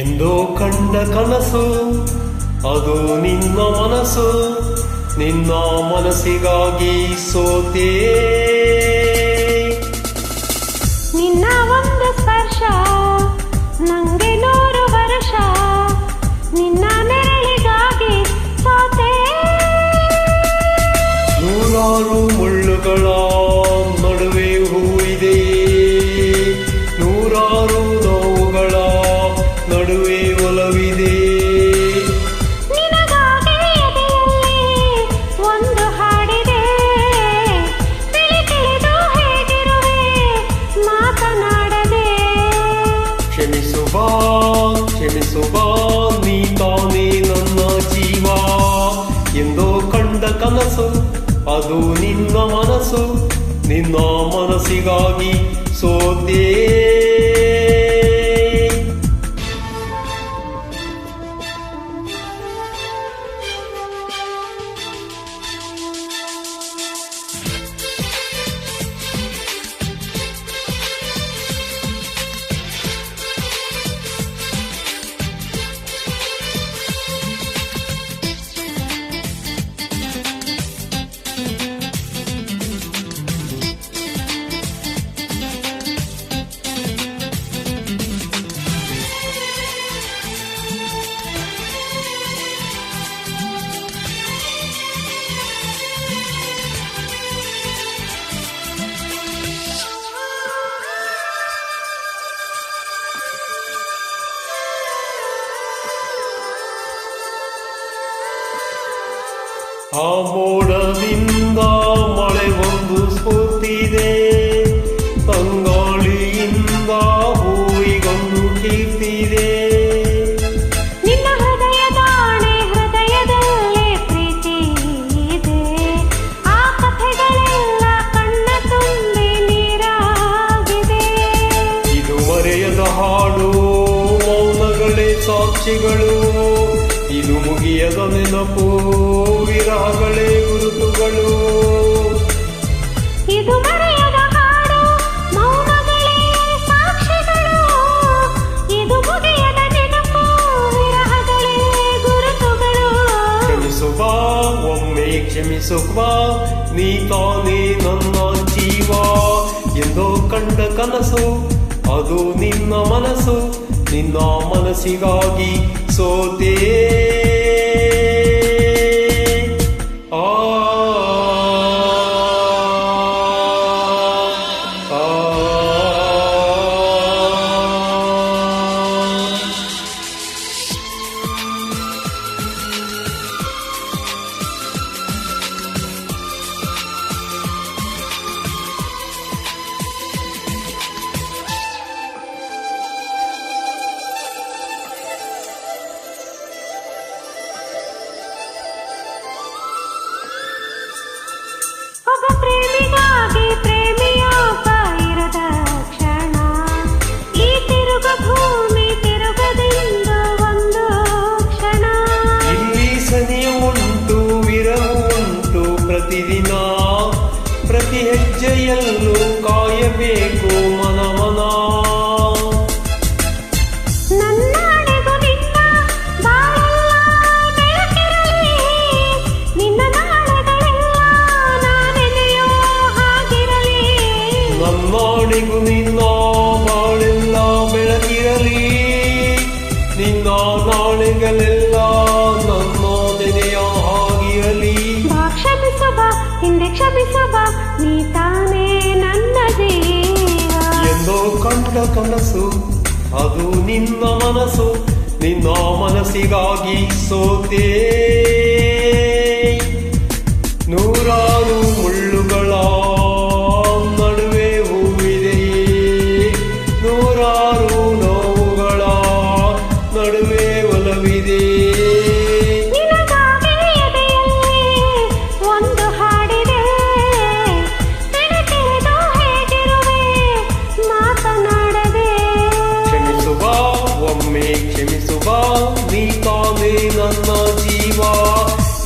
ಎಂದೋ ಕಂಡ ಕನಸು ಅದು ನಿನ್ನ ಮನಸ್ಸು, ನಿನ್ನ ಮನಸ್ಸಿಗಾಗಿ ಸೋತೆ. ನಿನ್ನ ಒಂದು ಸ್ಪರ್ಶ ನಂಗೆ 100 ವರ್ಷ, ನಿನ್ನ ನೆರಳಿಗಾಗಿ ಸೋತೆ. ನೂರಾರು ಮುಳ್ಳುಗಳ ನಡುವೆ ಹೂವಿದೆ, ನೂರಾರು ನೋವುಗಳ ನಡುವೆ ಒಲವಿದೆ. ನಿನಗಾಗಿ ಎದೆಯಲ್ಲಿ ಒಂದು ಹಾಡಿದೆ, ಬೆಳೆ ತಿಳಿದು ಹೇಗಿರುವೆ ಮಾತನಾಡದೆ. ಕ್ಷಮಿಸುವ ಕ್ಷಮಿಸುವ ನೀ ತಾನೇ ನನ್ನ ಜೀವ. ಎಂದೋ ಕಂಡ ಕನಸು ಅದು ನಿನ್ನ ಮನಸ್ಸು, ನಿನ್ನ ಮನಸ್ಸಿಗಾಗಿ ಸೋತೆ. ಆ ಮೋಡದಿಂದ ಮಳೆ ಒಂದು ಸ್ಫೂರ್ತಿದೆ, ತಂಗಾಳಿಯಿಂದ ಹೂವಿಗೊಂದು ಕೀರ್ತಿದೆ. ನಿನ್ನ ಹೃದಯದಾಣೆ ಹೃದಯದಲ್ಲೇ ಪ್ರೀತಿ ಇದೆ, ಆ ಕಥೆಗಳೆಲ್ಲ ಕಣ್ಣ ತುಂಬಿ ನೀರಾಗಿದೆ. ಇದು ಮರೆಯದ ಹಾಡು, ಮೌನಗಳೇ ಸಾಕ್ಷಿಗಳು, ಇದು ಮುಗಿಯದ ನೆನಪು, ವಿರಹಗಳೇ ಗುರುತುಗಳು. ಇದು ಮರೆಯದ ಹಾಡು, ಮೌನಗಳೇ ಸಾಕ್ಷಿಗಳು, ಇದು ಮುಗಿಯದ ನೆನಪು, ವಿರಹಗಳೇ ಗುರುತುಗಳು. ಕ್ಷಮಿಸುವ ಒಮ್ಮೆ ಕ್ಷಮಿಸುವ ನೀ ತಾನೇ ನನ್ನ ಜೀವ. ಎಂದೋ ಕಂಡ ಕನಸು ಅದು ನಿನ್ನ ಮನಸ್ಸು, ನಿನ್ನ ಮನಸ್ಸಿಗಾಗಿ ಸೋತೆ. ಒಬ್ಬ ಪ್ರೇಮಿಗಾಗಿ ಪ್ರೇಮಿಯೊಬ್ಬ ಇರದ ಕ್ಷಣ, ಈ ತಿರುಗ ಭೂಮಿ ತಿರುಗದಿಂದ ಒಂದು ಕ್ಷಣ. ಇಲ್ಲಿ ಸನಿಯು ಉಂಟು ವಿರಹು ಉಂಟು ಪ್ರತಿದಿನ, ಪ್ರತಿ ಹೆಜ್ಜೆಯಲ್ಲೂ ಕಾಯಬೇಕು ಮನ ಮನ. ನನ್ನಾಣೆಗೂ ನಿನ್ನ ಬಾಳೆಲ್ಲ ಬೆಳಕಿರಲಿ, ನಿನ್ನ ನಾಳೆಗಳೆಲ್ಲ ನಾನೆನೆಯೋ ಹಾಗಿರಲಿ. ನನ್ನಾಣೆಗೂ ನಿನ್ನ ಬಾಳೆಲ್ಲ ಬೆಳಕಿರಲಿ, ನಿನ್ನ ನಾಳೆಗಳೆಲ್ಲ ನನ್ನ ನೆನೆಯ ಹಾಗಿರಲಿ. ಬಾ ಕ್ಷಮಿಸುವ ಹಿಂದೆ ಕ್ಷಮಿಸುವ ನೀ ತಾನೇ ನನ್ನ ಜೀವ. ಎಂದೋ ಕಂಡ ಕನಸು ಅದು ನಿನ್ನ ಮನಸ್ಸು, ನಿನ್ನ ಮನಸ್ಸಿಗಾಗಿ ಸೋತೆ. ನೂರಾರು ಮುಳ್ಳುಗಳ ನಡುವೆ ಒಮ್ಮೆ ಕ್ಷಮಿಸುವ ನೀ ತಾನೇ ನನ್ನ ಜೀವ.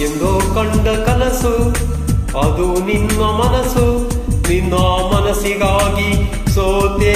ಎಂದೋ ಕಂಡ ಕನಸು ಅದು ನಿನ್ನ ಮನಸ್ಸು, ನಿನ್ನ ಮನಸ್ಸಿಗಾಗಿ ಸೋತೆ